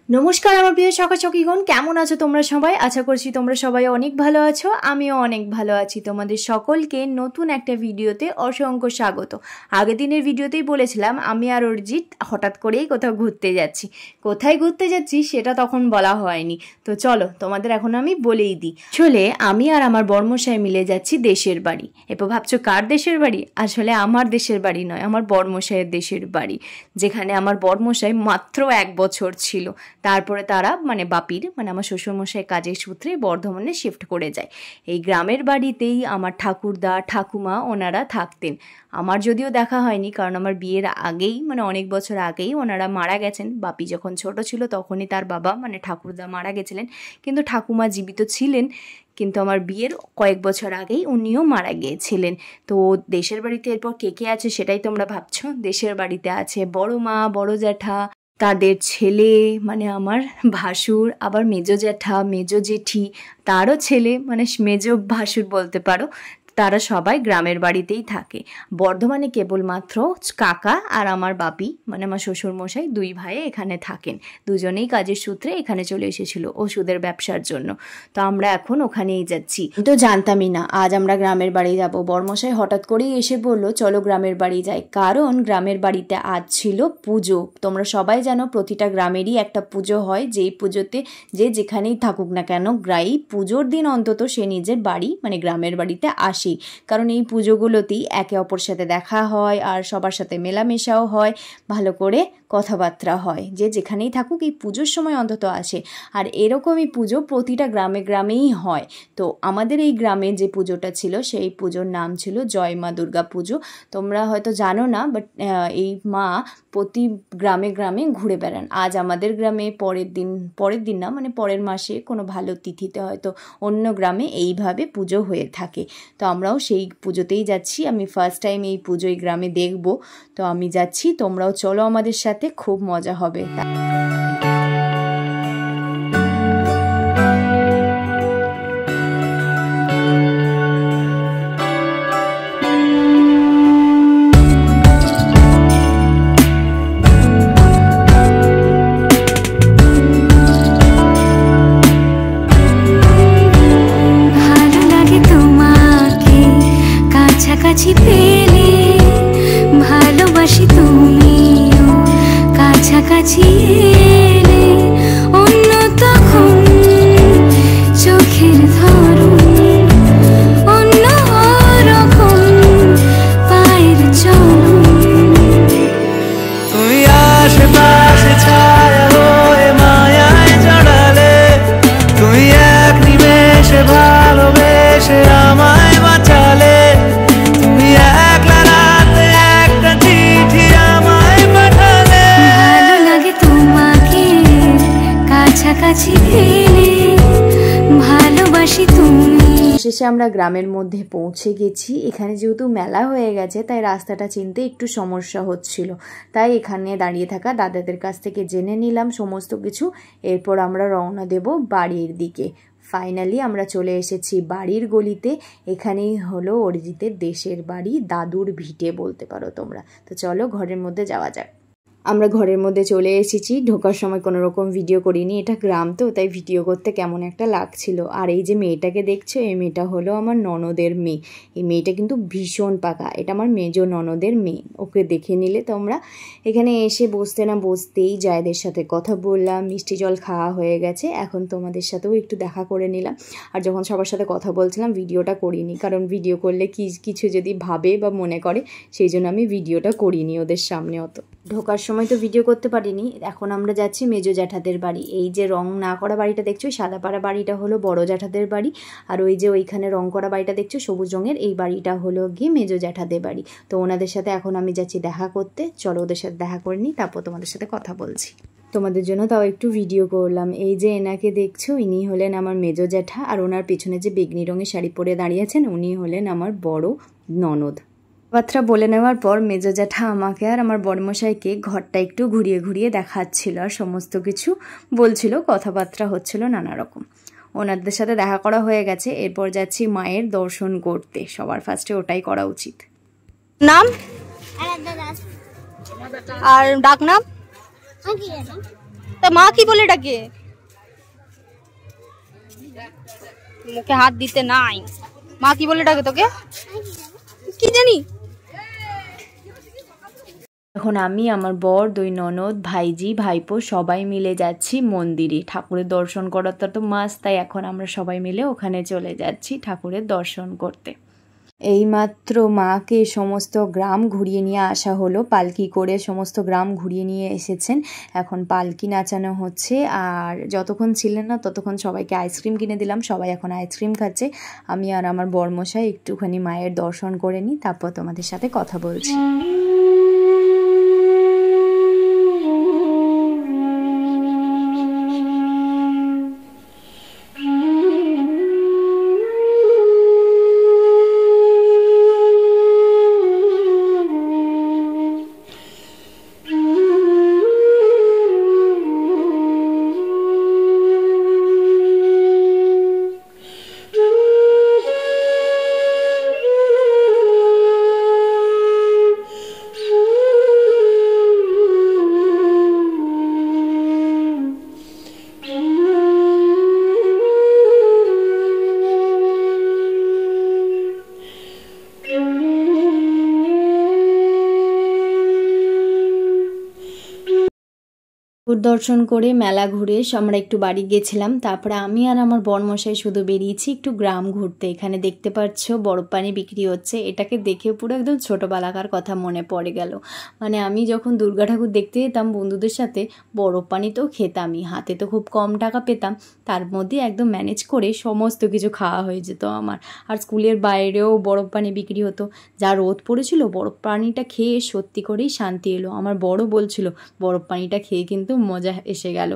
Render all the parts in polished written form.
নমস্কার আমার প্রিয় সখা সখীগণ, কেমন আছো তোমরা সবাই? আশা করছি তোমরা সবাই অনেক ভালো আছো। আমিও অনেক ভালো আছি। তোমাদের সকলকে নতুন একটা ভিডিওতে অসংখ্য স্বাগত। আগের দিনের ভিডিওতেই বলেছিলাম আমি আর অরিজিৎ হঠাৎ করেই কোথাও ঘুরতে যাচ্ছি। কোথায় ঘুরতে যাচ্ছি সেটা তখন বলা হয়নি, তো চলো তোমাদের এখন আমি বলেই দিই। আসলে আমি আর আমার বর্মশাই মিলে যাচ্ছি দেশের বাড়ি। এরপর ভাবছো কার দেশের বাড়ি? আসলে আমার দেশের বাড়ি নয়, আমার বর্মশাইয়ের দেশের বাড়ি, যেখানে আমার বর্মশাই মাত্র 1 বছর ছিল। তারপরে তারা বাপির আমার শ্বশুরমশাই কাজের সূত্রে বর্ধমানে শিফট করে যায়। এই গ্রামের বাড়িতেই আমার ঠাকুরদা ঠাকুমা ওনারা থাকতেন। আমার যদিও দেখা হয়নি, কারণ আমার বিয়ের আগেই অনেক বছর আগেই ওনারা মারা গেছেন। বাপি যখন ছোট ছিল তখনই তার বাবা ঠাকুরদা মারা গেছিলেন, কিন্তু ঠাকুমা জীবিত ছিলেন। কিন্তু আমার বিয়ের কয়েক বছর আগেই উনিও মারা গিয়েছিলেন। তো দেশের বাড়িতে এরপর কে কে আছে সেটাই তোমরা ভাবছো। দেশের বাড়িতে আছে বড় মা, বড় জ্যাঠা, তাদের ছেলে আমার ভাসুর, আবার মেজো জ্যাঠা, মেজো জেঠি, তারও ছেলে মেজো ভাসুর বলতে পারো। তারা সবাই গ্রামের বাড়িতেই থাকে। বর্ধমানে কেবলমাত্র কাকা আর আমার বাপি আমার শ্বশুরমশাই 2 ভাই এখানে থাকেন। দুজনেই কাজের সূত্রে এখানে চলে এসেছিল ওষুধের ব্যবসার জন্য। তো আমরা এখন ওখানেই যাচ্ছি। তো জানতামই না আজ আমরা গ্রামের বাড়ি যাব। বর্মশাই হঠাৎ করেই এসে বললো চলো গ্রামের বাড়ি যাই, কারণ গ্রামের বাড়িতে আজ ছিল পুজো। তোমরা সবাই জানো প্রতিটা গ্রামেরই একটা পুজো হয়, যেই পুজোতে যে যেখানেই থাকুক না কেন এই পুজোর দিন অন্তত সে নিজের বাড়ি গ্রামের বাড়িতে আসে। কারণ এই পুজোগুলোতেই একে অপর সাথে দেখা হয়, আর সবার সাথে মেলামেশাও হয়, ভালো করে কথাবার্তা হয়। যে যেখানেই থাকুক এই পুজোর সময় অন্তত আসে। আর এরকমই পুজো প্রতিটা গ্রামে গ্রামেই হয়। তো আমাদের এই গ্রামে যে পুজোটা ছিল সেই পুজোর নাম ছিল জয় মা দুর্গা পুজো। তোমরা হয়তো জানো না, বাট এই মা প্রতি গ্রামে গ্রামে ঘুরে বেড়ান। আজ আমাদের গ্রামে, পরের দিন না পরের মাসে কোনো ভালো তিথিতে হয়তো অন্য গ্রামে এইভাবে পুজো হয়ে থাকে। তো আমরাও সেই পুজোতেই যাচ্ছি। আমি ফার্স্ট টাইম এই পুজো এই গ্রামে দেখব। তো আমি যাচ্ছি, তোমরাও চলো আমাদের সাথে, খুব মজা হবে। কাছাকাছি পেলে ভালোবাসি, তুমিও কাছাকাছি এলে অন্য তখন চোখের ধরন অন্য রকম পায়ের চলন। তুমি আশেপাশে ছায়া হয়ে মায়ায় জড়ালে, তুমি এক নিমেষে ভালোবেসে আমায় বাঁচালে। শেষে আমরা গ্রামের মধ্যে পৌঁছে গেছি। এখানে যেহেতু মেলা হয়ে গেছে তাই রাস্তাটা চিনতে একটু সমস্যা হচ্ছিল, তাই এখানে দাঁড়িয়ে থাকা দাদাদের কাছ থেকে জেনে নিলাম সমস্ত কিছু। এরপর আমরা রওনা দেব বাড়ির দিকে। ফাইনালি আমরা চলে এসেছি বাড়ির গলিতে। এখানেই হলো অরিজিতের দেশের বাড়ি, দাদুর ভিটে বলতে পারো তোমরা। তো চলো ঘরের মধ্যে যাওয়া যাক। আমরা ঘরের মধ্যে চলে এসেছি। ঢোকার সময় কোনো রকম ভিডিও করিনি, এটা গ্রাম তো তাই ভিডিও করতে কেমন একটা লাগছিল। আর এই যে মেয়েটাকে দেখছো, এই মেয়েটা হলো আমার ননদের মেয়ে। এই মেয়েটা কিন্তু ভীষণ পাকা, এটা আমার মেজো ননদের মেয়ে। ওকে দেখে নিলে তোমরা। এখানে এসে বসতে না বসতেই জায়েদের সাথে কথা বললাম, মিষ্টি জল খাওয়া হয়ে গেছে। এখন তোমাদের সাথেও একটু দেখা করে নিলাম। আর যখন সবার সাথে কথা বলছিলাম ভিডিওটা করিনি, কারণ ভিডিও করলে কিছু যদি ভাবে বা মনে করে, সেই জন্য আমি ভিডিওটা করিনি ওদের সামনে। অত ঢোকার সময় তো ভিডিও করতে পারিনি। এখন আমরা যাচ্ছি মেজো জ্যাঠাদের বাড়ি। এই যে রং না করা বাড়িটা দেখছো, সাদা পাড়া বাড়িটা হলো বড় জ্যাঠাদের বাড়ি। আর ওই যে ওইখানে রং করা বাড়িটা দেখছো সবুজ রঙের, এই বাড়িটা হলো গিয়ে মেজো জ্যাঠাদের বাড়ি। তো ওনাদের সাথে এখন আমি যাচ্ছি দেখা করতে। চলো ওদের সাথে দেখা করে নিই, তারপর তোমাদের সাথে কথা বলছি। তোমাদের জন্য তাও একটু ভিডিও করলাম। এই যে এনাকে দেখছো, ইনি হলেন আমার মেজো জ্যাঠা। আর ওনার পিছনে যে বেগনি রঙের শাড়ি পরে দাঁড়িয়েছেন উনি হলেন আমার বড় ননদ। কথাবার্তা বলে নেওয়ার পর মেজো জ্যাঠা আমাকে আর আমার বড়মশাইকে ঘরটা একটু ঘুরিয়ে ঘুরিয়ে দেখাচ্ছিল আর সমস্ত কিছু বলছিল, কথাবার্তা হচ্ছিল নানা রকম। ওনাদের সাথে দেখা করা হয়ে গেছে। এরপর যাচ্ছি মায়ের দর্শন করতে। সবার ফার্স্টে ওটাই করা উচিত। নাম আর ডাক নাম তা মা কি বলে ডাকে? মুখে হাত দিতে নাই। মা কি বলে ডাকে তোকে? কি জানি। এখন আমি, আমার বর, দুই ননদ, ভাইজি, ভাইপো সবাই মিলে যাচ্ছি মন্দিরে। ঠাকুরের দর্শন করার তো মাস্ট, তাই এখন আমরা সবাই মিলে ওখানে চলে যাচ্ছি ঠাকুরের দর্শন করতে। এইমাত্র মাকে সমস্ত গ্রাম ঘুরিয়ে নিয়ে আসা হলো, পালকি করে সমস্ত গ্রাম ঘুরিয়ে নিয়ে এসেছেন। এখন পালকি নাচানো হচ্ছে, আর যতক্ষণ ছিলেন না ততক্ষণ সবাইকে আইসক্রিম কিনে দিলাম। সবাই এখন আইসক্রিম খাচ্ছে। আমি আর আমার বরমশাই একটুখানি মায়ের দর্শন করে নিই, তারপর তোমাদের সাথে কথা বলছি। দর্শন করে মেলা ঘুরে আমরা একটু বাড়ি গেছিলাম। তারপরে আমি আর আমার বরমশাই শুধু বেরিয়েছি একটু গ্রাম ঘুরতে। এখানে দেখতে পাচ্ছ বরফ পানি বিক্রি হচ্ছে। এটাকে দেখে পুরো একদম ছোটোবেলাকার কথা মনে পড়ে গেল। মানে আমি যখন দুর্গা ঠাকুর দেখতে যেতাম বন্ধুদের সাথে, বরফ পানি তো খেতামই, হাতে তো খুব কম টাকা পেতাম, তার মধ্যে একদম ম্যানেজ করে সমস্ত কিছু খাওয়া হয়ে যেত আমার। আর স্কুলের বাইরেও বরফ পানি বিক্রি হতো। যা রোদ পড়েছিল বরফ পানিটা খেয়ে সত্যি করেই শান্তি এলো। আমার বড় বলছিল বরফ পানিটা খেয়ে কিন্তু মজা এসে গেল।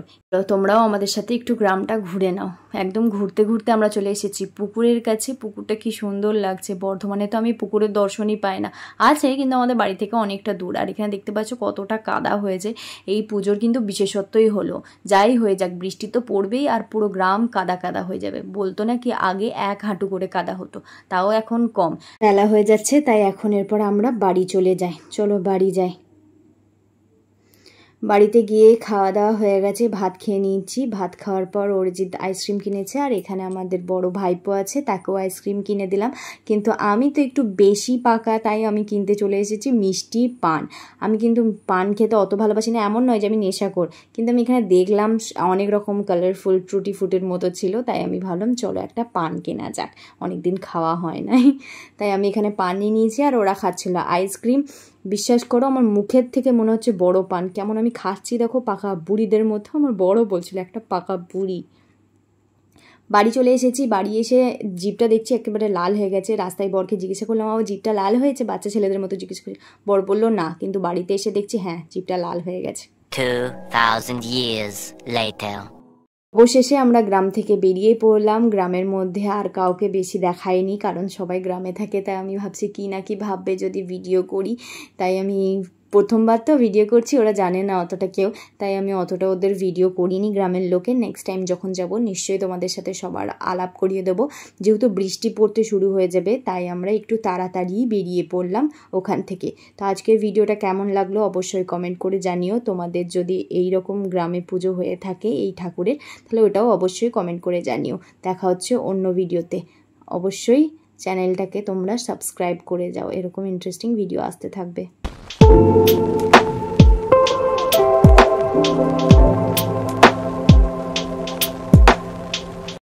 তোমরাও আমাদের সাথে একটু গ্রামটা ঘুরে নাও। একদম ঘুরতে ঘুরতে আমরা চলে এসেছি পুকুরের কাছে। পুকুরটা কি সুন্দর লাগছে। বর্ধমানে তো আমি পুকুরের দর্শনই পাই না, আছে কিন্তু আমাদের বাড়ি থেকে অনেকটা দূর। আর এখানে দেখতে পাচ্ছ কতটা কাদা হয়েছে। এই পুজোর কিন্তু বিশেষত্বই হলো, যাই হয়ে যাক বৃষ্টি তো পড়বেই আর পুরো গ্রাম কাদা কাদা হয়ে যাবে। বলতো না কি আগে 1 হাঁটু করে কাদা হতো, তাও এখন কম। বেলা হয়ে যাচ্ছে, তাই এখন এরপর আমরা বাড়ি চলে যাই। চলো বাড়ি যাই। বাড়িতে গিয়ে খাওয়া দাওয়া হয়ে গেছে, ভাত খেয়ে নিয়েছি। ভাত খাওয়ার পর অরিজিৎ আইসক্রিম কিনেছে, আর এখানে আমাদের বড় ভাইপো আছে, তাকেও আইসক্রিম কিনে দিলাম। কিন্তু আমি তো একটু বেশি পাকা, তাই আমি কিনতে চলে এসেছি মিষ্টি পান। আমি কিন্তু পান খেতে অত ভালোবাসি না, এমন নয় যে আমি নেশাখোর, কিন্তু আমি এখানে দেখলাম অনেক রকম কালারফুল টুটি ফুটের মতো ছিল, তাই আমি ভাবলাম চলো একটা পান কেনা যাক, অনেকদিন খাওয়া হয় নাই। তাই আমি এখানে পান নিয়ে নিয়েছি, আর ওরা খাচ্ছিল আইসক্রিম। বিশ্বাস করো আমার মুখের থেকে মনে হচ্ছে বড় পান, কেমন আমি খাচ্ছি দেখো, পাকা বুড়িদের মধ্যে। আমার বড় বলছিল একটা পাকা বুড়ি। বাড়ি চলে এসেছি। বাড়ি এসে জিভটা দেখছি একেবারে লাল হয়ে গেছে। রাস্তায় বরকে জিজ্ঞাসা করলাম, আমার জিভটা লাল হয়েছে? বাচ্চা ছেলেদের মতো জিজ্ঞেস করি। বর বললো না, কিন্তু বাড়িতে এসে দেখছি হ্যাঁ জিভটা লাল হয়ে গেছে। 2000 years later. অবশেষে আমরা গ্রাম থেকে বেরিয়ে পড়লাম। গ্রামের মধ্যে আর কাউকে বেশি দেখাইনি, কারণ সবাই গ্রামে থাকে। তাই আমি ভাবছি কি না কি ভাববে যদি ভিডিও করি, তাই আমি প্রথমবার তো ভিডিও করছি, ওরা জানে না অতটা কেউ, তাই আমি অতটা ওদের ভিডিও করিনি গ্রামের লোকের। নেক্সট টাইম যখন যাব নিশ্চয়ই তোমাদের সাথে সবার আলাপ করিয়ে দেবো। যেহেতু বৃষ্টি পড়তে শুরু হয়ে যাবে, তাই আমরা একটু তাড়াতাড়ি বেরিয়ে পড়লাম ওখান থেকে। তো আজকের ভিডিওটা কেমন লাগলো অবশ্যই কমেন্ট করে জানিও। তোমাদের যদি এই রকম গ্রামে পুজো হয়ে থাকে এই ঠাকুরের, তাহলে ওটাও অবশ্যই কমেন্ট করে জানিও। দেখা হচ্ছে অন্য ভিডিওতে। অবশ্যই চ্যানেলটাকে তোমরা সাবস্ক্রাইব করে যাও, এরকম ইন্টারেস্টিং ভিডিও আসতে থাকবে।